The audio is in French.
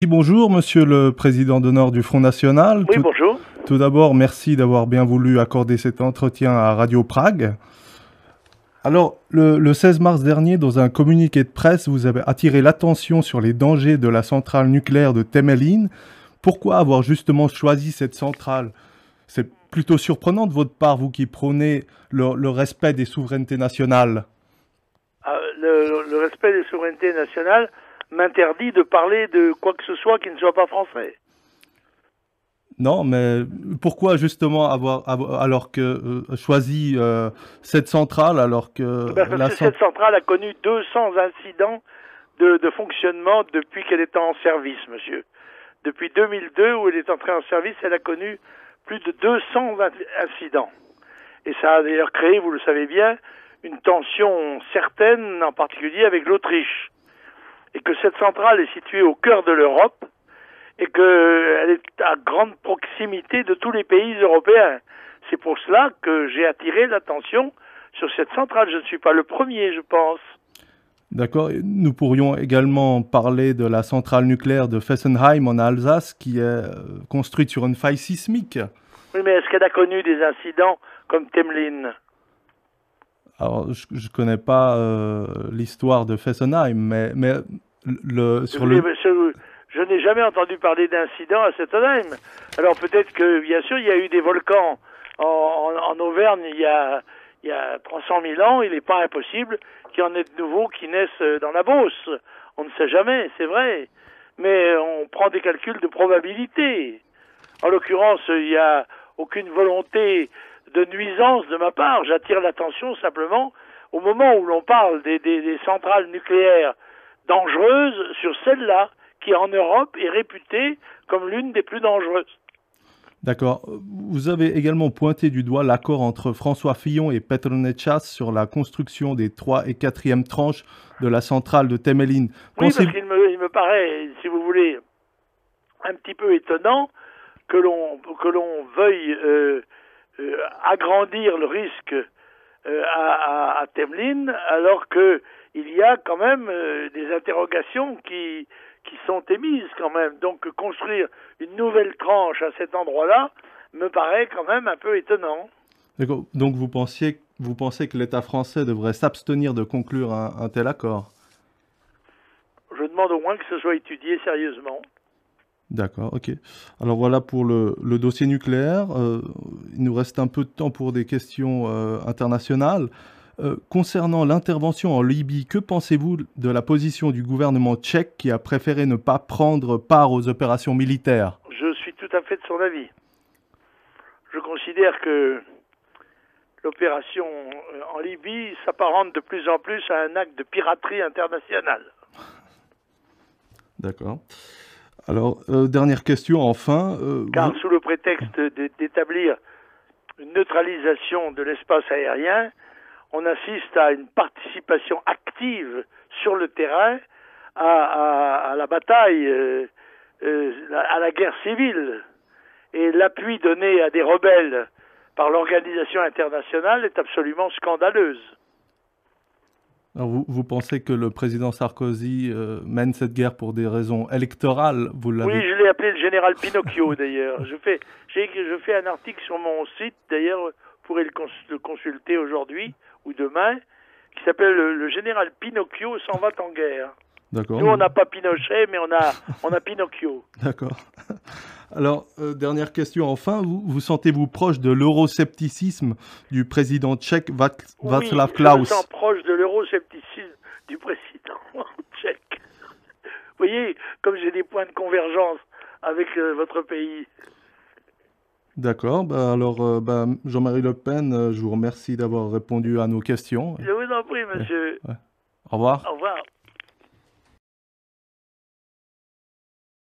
Oui, bonjour, monsieur le président d'honneur du Front National. Oui, bonjour. Tout d'abord, merci d'avoir bien voulu accorder cet entretien à Radio Prague. Alors, le 16 mars dernier, dans un communiqué de presse, vous avez attiré l'attention sur les dangers de la centrale nucléaire de Temelín. Pourquoi avoir justement choisi cette centrale? C'est plutôt surprenant de votre part, vous qui prônez le respect des souverainetés nationales. Le respect des souverainetés nationales m'interdit de parler de quoi que ce soit qui ne soit pas français. Non, mais pourquoi justement alors que choisi cette centrale alors que Parce que cette centrale a connu 200 incidents de fonctionnement depuis qu'elle est en service, monsieur. Depuis 2002, où elle est entrée en service, elle a connu plus de 200 incidents. Et ça a d'ailleurs créé, vous le savez bien, une tension certaine, en particulier avec l'Autriche. Et que cette centrale est située au cœur de l'Europe, et qu'elle est à grande proximité de tous les pays européens. C'est pour cela que j'ai attiré l'attention sur cette centrale. Je ne suis pas le premier, je pense. D'accord. Nous pourrions également parler de la centrale nucléaire de Fessenheim en Alsace qui est construite sur une faille sismique. Oui, mais est-ce qu'elle a connu des incidents comme Temelín? Alors, je ne connais pas l'histoire de Fessenheim, mais Je n'ai jamais entendu parler d'incidents à Fessenheim. Alors peut-être que, bien sûr, il y a eu des volcans en Auvergne il y a 300 000 ans. Il n'est pas impossible qu'il y en ait de nouveaux qui naissent dans la Beauce. On ne sait jamais, c'est vrai. Mais on prend des calculs de probabilité. En l'occurrence, il n'y a aucune volonté de nuisance de ma part. J'attire l'attention simplement au moment où l'on parle des centrales nucléaires dangereuses sur celle-là, qui en Europe est réputée comme l'une des plus dangereuses. D'accord. Vous avez également pointé du doigt l'accord entre François Fillon et Petronas sur la construction des 3 et 4e tranches de la centrale de Temelín. Oui, parce qu'il me paraît, si vous voulez, un petit peu étonnant que l'on veuille agrandir le risque à Temelín, alors que il y a quand même des interrogations qui sont émises quand même. Donc construire une nouvelle tranche à cet endroit-là me paraît quand même un peu étonnant. D'accord. Donc vous pensez que l'État français devrait s'abstenir de conclure un tel accord? Je demande au moins que ce soit étudié sérieusement. D'accord, ok. Alors voilà pour le dossier nucléaire. Il nous reste un peu de temps pour des questions internationales. Concernant l'intervention en Libye, que pensez-vous de la position du gouvernement tchèque qui a préféré ne pas prendre part aux opérations militaires? Je suis tout à fait de son avis. Je considère que l'opération en Libye s'apparente de plus en plus à un acte de piraterie internationale. D'accord. Alors, dernière question enfin. Car sous le prétexte d'établir une neutralisation de l'espace aérien, on assiste à une participation active sur le terrain à la bataille, à la guerre civile. Et l'appui donné à des rebelles par l'organisation internationale est absolument scandaleuse. Alors vous pensez que le président Sarkozy mène cette guerre pour des raisons électorales, vous l'avez... Oui, je l'ai appelé le général Pinocchio d'ailleurs. Je fais un article sur mon site, d'ailleurs, vous pourrez le consulter aujourd'hui ou demain, qui s'appelle le général Pinocchio s'en va en guerre. D'accord. Nous, on n'a pas Pinochet, mais on a Pinocchio. D'accord. Alors, dernière question enfin, vous sentez-vous proche de l'euroscepticisme du président tchèque Václav Klaus? Oui, je me sens proche de l'euroscepticisme du président tchèque. Vous voyez, comme j'ai des points de convergence avec votre pays. D'accord. Alors, Jean-Marie Le Pen, je vous remercie d'avoir répondu à nos questions. Je vous en prie, monsieur. Ouais. Au revoir. Au revoir.